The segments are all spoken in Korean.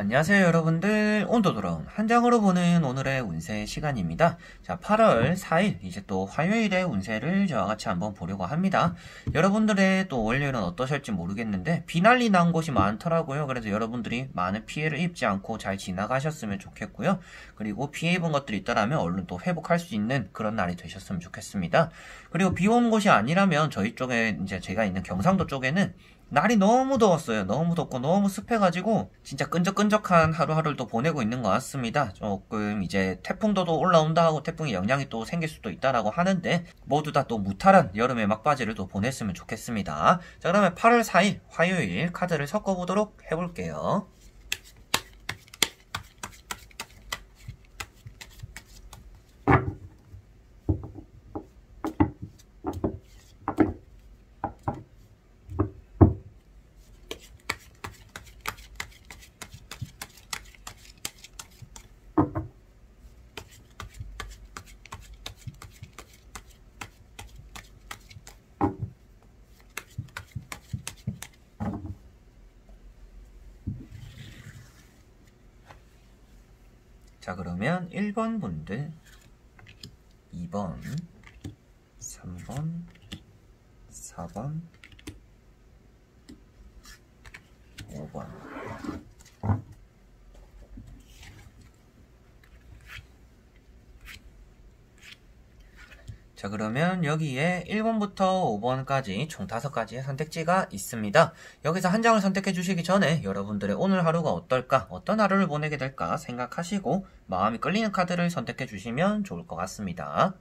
안녕하세요 여러분들, 오늘도 돌아온 한장으로 보는 오늘의 운세 시간입니다. 자, 8월 4일 이제 또 화요일의 운세를 저와 같이 한번 보려고 합니다. 여러분들의 또 월요일은 어떠실지 모르겠는데 비난리 난 곳이 많더라고요. 그래서 여러분들이 많은 피해를 입지 않고 잘 지나가셨으면 좋겠고요. 그리고 피해 입은 것들이 있더라면 얼른 또 회복할 수 있는 그런 날이 되셨으면 좋겠습니다. 그리고 비 오는 곳이 아니라면 저희 쪽에 이제 제가 있는 경상도 쪽에는 날이 너무 더웠어요. 너무 덥고 너무 습해가지고 진짜 끈적끈적한 하루하루를 또 보내고 있는 것 같습니다. 조금 이제 태풍도도 올라온다 하고 태풍의 영향이 또 생길 수도 있다라고 하는데 모두 다 또 무탈한 여름의 막바지를 또 보냈으면 좋겠습니다. 자, 그러면 8월 4일 화요일 카드를 섞어보도록 해볼게요. 자, 그러면 1번 분들, 2번, 3번, 4번, 5번. 자, 그러면 여기에 1번부터 5번까지 총 5가지의 선택지가 있습니다. 여기서 한 장을 선택해 주시기 전에 여러분들의 오늘 하루가 어떨까, 어떤 하루를 보내게 될까 생각하시고 마음이 끌리는 카드를 선택해 주시면 좋을 것 같습니다.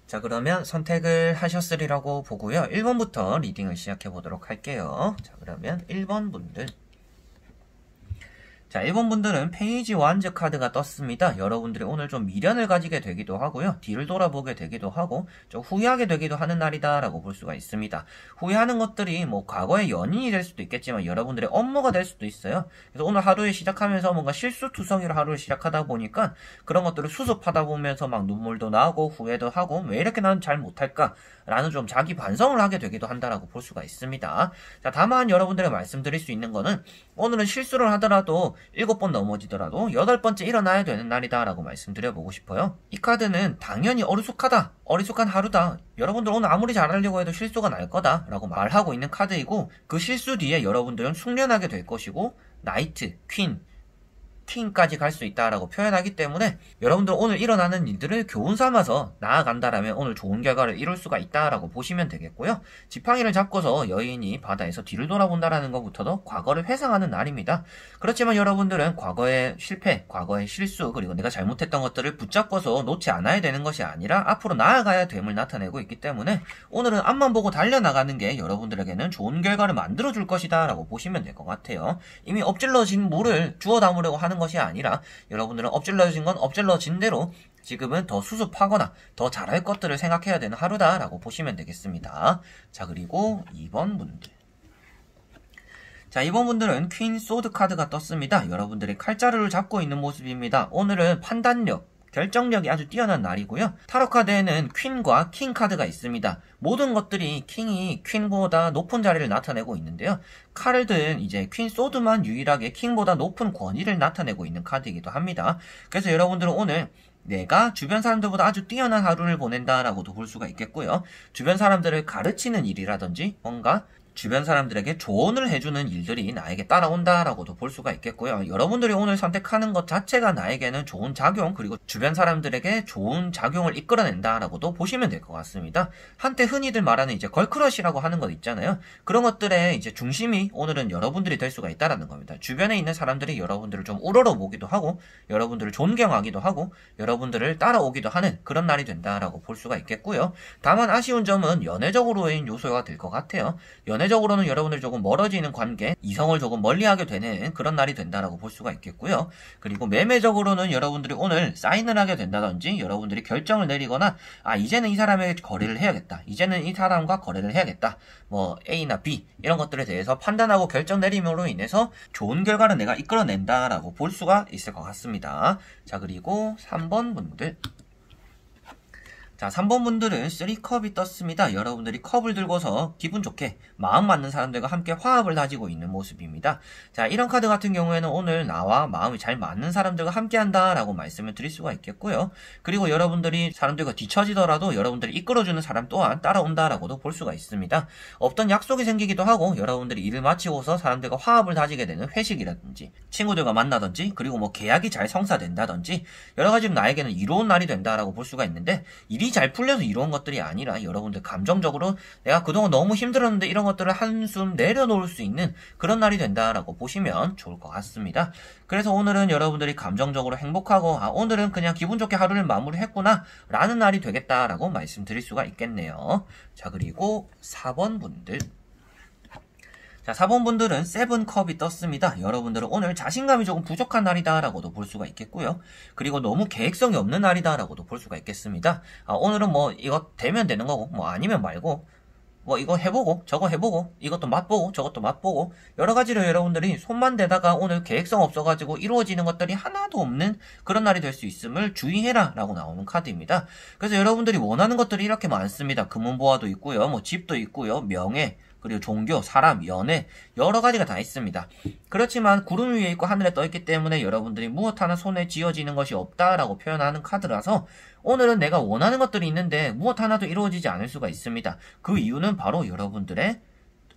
자, 그러면 선택을 하셨으리라고 보고요. 1번부터 리딩을 시작해 보도록 할게요. 자, 그러면 1번 분들. 자, 1번 분들은 페이지 완즈 카드가 떴습니다. 여러분들이 오늘 좀 미련을 가지게 되기도 하고요. 뒤를 돌아보게 되기도 하고 좀 후회하게 되기도 하는 날이다 라고 볼 수가 있습니다. 후회하는 것들이 뭐 과거의 연인이 될 수도 있겠지만 여러분들의 업무가 될 수도 있어요. 그래서 오늘 하루에 시작하면서 뭔가 실수투성이로 하루를 시작하다 보니까 그런 것들을 수습하다 보면서 막 눈물도 나고 후회도 하고 왜 이렇게 나는 잘 못할까 라는 좀 자기 반성을 하게 되기도 한다라고 볼 수가 있습니다. 자, 다만 여러분들의 말씀드릴 수 있는 거는 오늘은 실수를 하더라도 7번 넘어지더라도 8번째 일어나야 되는 날이다 라고 말씀드려보고 싶어요. 이 카드는 당연히 어리숙한 하루다, 여러분들 오늘 아무리 잘하려고 해도 실수가 날 거다 라고 말하고 있는 카드이고, 그 실수 뒤에 여러분들은 숙련하게 될 것이고 나이트, 퀸까지 갈 수 있다라고 표현하기 때문에 여러분들 오늘 일어나는 일들을 교훈 삼아서 나아간다라면 오늘 좋은 결과를 이룰 수가 있다라고 보시면 되겠고요. 지팡이를 잡고서 여인이 바다에서 뒤를 돌아본다라는 것부터도 과거를 회상하는 날입니다. 그렇지만 여러분들은 과거의 실패, 과거의 실수, 그리고 내가 잘못했던 것들을 붙잡고서 놓지 않아야 되는 것이 아니라 앞으로 나아가야 됨을 나타내고 있기 때문에 오늘은 앞만 보고 달려나가는 게 여러분들에게는 좋은 결과를 만들어줄 것이다 라고 보시면 될 것 같아요. 이미 엎질러진 물을 주워 담으려고 하는 것이 아니라 여러분들은 엎질러진 건 엎질러진 대로 지금은 더 수습하거나 더 잘할 것들을 생각해야 되는 하루다라고 보시면 되겠습니다. 자, 그리고 2번 분들. 자, 2번 분들은 퀸 소드 카드가 떴습니다. 여러분들이 칼자루를 잡고 있는 모습입니다. 오늘은 판단력, 결정력이 아주 뛰어난 날이고요. 타로 카드에는 퀸과 킹 카드가 있습니다. 모든 것들이 킹이 퀸보다 높은 자리를 나타내고 있는데요. 칼을 든 이제 퀸 소드만 유일하게 킹보다 높은 권위를 나타내고 있는 카드이기도 합니다. 그래서 여러분들은 오늘 내가 주변 사람들보다 아주 뛰어난 하루를 보낸다라고도 볼 수가 있겠고요. 주변 사람들을 가르치는 일이라든지 뭔가 주변 사람들에게 조언을 해주는 일들이 나에게 따라온다라고도 볼 수가 있겠고요. 여러분들이 오늘 선택하는 것 자체가 나에게는 좋은 작용, 그리고 주변 사람들에게 좋은 작용을 이끌어낸다라고도 보시면 될 것 같습니다. 한때 흔히들 말하는 이제 걸크러쉬라고 하는 것 있잖아요. 그런 것들의 이제 중심이 오늘은 여러분들이 될 수가 있다라는 겁니다. 주변에 있는 사람들이 여러분들을 좀 우러러보기도 하고 여러분들을 존경하기도 하고 여러분들을 따라오기도 하는 그런 날이 된다라고 볼 수가 있겠고요. 다만 아쉬운 점은 연애적으로의 요소가 될 것 같아요. 연애적으로는 여러분들이 조금 멀어지는 관계, 이성을 조금 멀리하게 되는 그런 날이 된다라고 볼 수가 있겠고요. 그리고 매매적으로는 여러분들이 오늘 사인을 하게 된다든지 여러분들이 결정을 내리거나 이제는 이 사람에게 거래를 해야겠다, 이제는 이 사람과 거래를 해야겠다, 뭐 A나 B 이런 것들에 대해서 판단하고 결정 내림으로 인해서 좋은 결과를 내가 이끌어낸다라고 볼 수가 있을 것 같습니다. 자, 그리고 3번 분들. 자, 3번 분들은 3컵이 떴습니다. 여러분들이 컵을 들고서 기분 좋게 마음 맞는 사람들과 함께 화합을 다지고 있는 모습입니다. 자, 이런 카드 같은 경우에는 오늘 나와 마음이 잘 맞는 사람들과 함께 한다라고 말씀을 드릴 수가 있겠고요. 그리고 여러분들이 사람들과 뒤처지더라도 여러분들이 이끌어주는 사람 또한 따라온다라고도 볼 수가 있습니다. 없던 약속이 생기기도 하고 여러분들이 일을 마치고서 사람들과 화합을 다지게 되는 회식이라든지 친구들과 만나든지 그리고 뭐 계약이 잘 성사된다든지 여러 가지로 나에게는 이로운 날이 된다라고 볼 수가 있는데 일이 잘 풀려서 이런 것들이 아니라 여러분들 감정적으로 내가 그동안 너무 힘들었는데 이런 것들을 한숨 내려놓을 수 있는 그런 날이 된다라고 보시면 좋을 것 같습니다. 그래서 오늘은 여러분들이 감정적으로 행복하고 오늘은 그냥 기분 좋게 하루를 마무리했구나 라는 날이 되겠다라고 말씀드릴 수가 있겠네요. 자, 그리고 4번 분들. 자, 4번 분들은 7컵이 떴습니다. 여러분들은 오늘 자신감이 조금 부족한 날이다라고도 볼 수가 있겠고요. 그리고 너무 계획성이 없는 날이다라고도 볼 수가 있겠습니다. 오늘은 뭐 이거 되면 되는 거고 뭐 아니면 말고 뭐 이거 해보고 저거 해보고 이것도 맛보고 저것도 맛보고 여러 가지로 여러분들이 손만 대다가 오늘 계획성 없어가지고 이루어지는 것들이 하나도 없는 그런 날이 될 수 있음을 주의해라 라고 나오는 카드입니다. 그래서 여러분들이 원하는 것들이 이렇게 많습니다. 금은보화도 있고요, 뭐 집도 있고요, 명예, 그리고 종교, 사람, 연애 여러 가지가 다 있습니다. 그렇지만 구름 위에 있고 하늘에 떠있기 때문에 여러분들이 무엇 하나 손에 쥐어지는 것이 없다라고 표현하는 카드라서 오늘은 내가 원하는 것들이 있는데 무엇 하나도 이루어지지 않을 수가 있습니다. 그 이유는 바로 여러분들의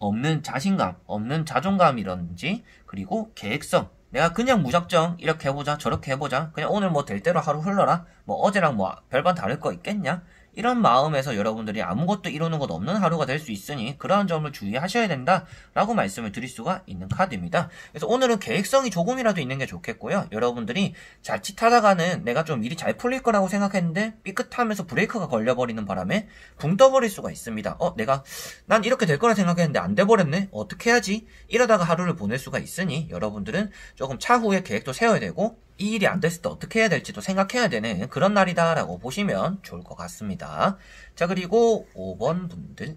없는 자신감, 없는 자존감이라든지 그리고 계획성, 내가 그냥 무작정 이렇게 해보자 저렇게 해보자 그냥 오늘 뭐 될 대로 하루 흘러라 뭐 어제랑 뭐 별반 다를 거 있겠냐 이런 마음에서 여러분들이 아무것도 이루는 것 없는 하루가 될 수 있으니 그러한 점을 주의하셔야 된다라고 말씀을 드릴 수가 있는 카드입니다. 그래서 오늘은 계획성이 조금이라도 있는 게 좋겠고요. 여러분들이 자칫하다가는 내가 좀 일이 잘 풀릴 거라고 생각했는데 삐끗하면서 브레이크가 걸려버리는 바람에 붕 떠버릴 수가 있습니다. 난 이렇게 될 거라 생각했는데 안 돼버렸네? 어떻게 해야지? 이러다가 하루를 보낼 수가 있으니 여러분들은 조금 차후에 계획도 세워야 되고 이 일이 안 됐을 때 어떻게 해야 될지도 생각해야 되는 그런 날이다라고 보시면 좋을 것 같습니다. 자, 그리고 5번 분들.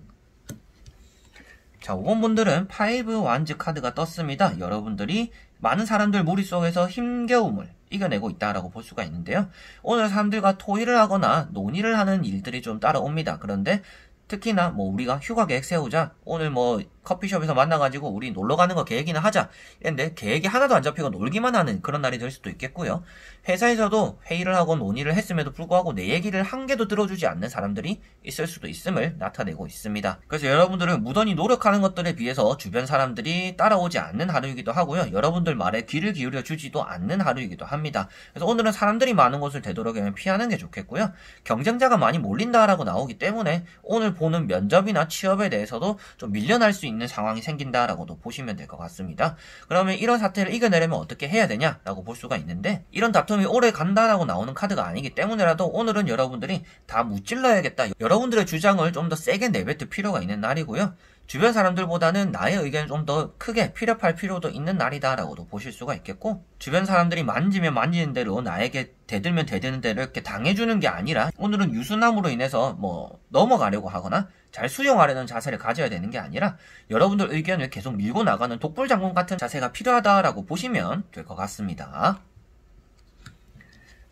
자, 5번 분들은 5 완즈 카드가 떴습니다. 여러분들이 많은 사람들 무리 속에서 힘겨움을 이겨내고 있다라고 볼 수가 있는데요. 오늘 사람들과 토의를 하거나 논의를 하는 일들이 좀 따라옵니다. 그런데 특히나 뭐 우리가 휴가 계획 세우자 오늘 뭐 커피숍에서 만나가지고 우리 놀러 가는 거 계획이나 하자 근데 계획이 하나도 안 잡히고 놀기만 하는 그런 날이 될 수도 있겠고요. 회사에서도 회의를 하고 논의를 했음에도 불구하고 내 얘기를 한 개도 들어주지 않는 사람들이 있을 수도 있음을 나타내고 있습니다. 그래서 여러분들은 무던히 노력하는 것들에 비해서 주변 사람들이 따라오지 않는 하루이기도 하고요. 여러분들 말에 귀를 기울여 주지도 않는 하루이기도 합니다. 그래서 오늘은 사람들이 많은 곳을 되도록이면 피하는 게 좋겠고요. 경쟁자가 많이 몰린다라고 나오기 때문에 오늘 보는 면접이나 취업에 대해서도 좀 밀려날 수 있는 상황이 생긴다라고도 보시면 될 것 같습니다. 그러면 이런 사태를 이겨내려면 어떻게 해야 되냐라고 볼 수가 있는데 이런 다툼이 오래 간다라고 나오는 카드가 아니기 때문에라도 오늘은 여러분들이 다 무찔러야겠다. 여러분들의 주장을 좀 더 세게 내뱉을 필요가 있는 날이고요. 주변 사람들보다는 나의 의견을 좀 더 크게 피력할 필요도 있는 날이다라고도 보실 수가 있겠고 주변 사람들이 만지면 만지는 대로 나에게 대들면 대드는 대로 이렇게 당해주는 게 아니라 오늘은 유순함으로 인해서 뭐 넘어가려고 하거나 잘 수용하려는 자세를 가져야 되는 게 아니라 여러분들 의견을 계속 밀고 나가는 독불장군 같은 자세가 필요하다라고 보시면 될 것 같습니다.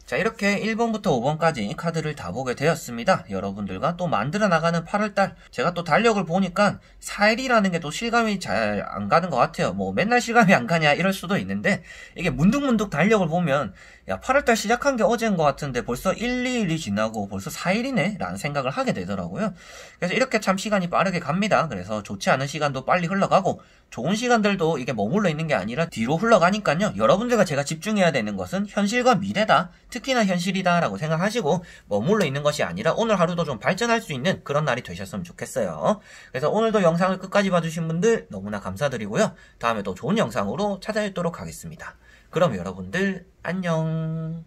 자, 이렇게 1번부터 5번까지 카드를 다 보게 되었습니다. 여러분들과 또 만들어 나가는 8월달 제가 또 달력을 보니까 4일이라는 게 또 실감이 잘 안 가는 것 같아요. 뭐 맨날 실감이 안 가냐 이럴 수도 있는데 이게 문득문득 달력을 보면 야 8월달 시작한 게 어제인 것 같은데 벌써 1, 2일이 지나고 벌써 4일이네 라는 생각을 하게 되더라고요. 그래서 이렇게 참 시간이 빠르게 갑니다. 그래서 좋지 않은 시간도 빨리 흘러가고 좋은 시간들도 이게 머물러 있는 게 아니라 뒤로 흘러가니까요. 여러분들과 제가 집중해야 되는 것은 현실과 미래다. 특히나 현실이다 라고 생각하시고 머물러 있는 것이 아니라 오늘 하루도 좀 발전할 수 있는 그런 날이 되셨으면 좋겠어요. 그래서 오늘도 영상을 끝까지 봐주신 분들 너무나 감사드리고요. 다음에 또 좋은 영상으로 찾아뵙도록 하겠습니다. 그럼 여러분들 안녕.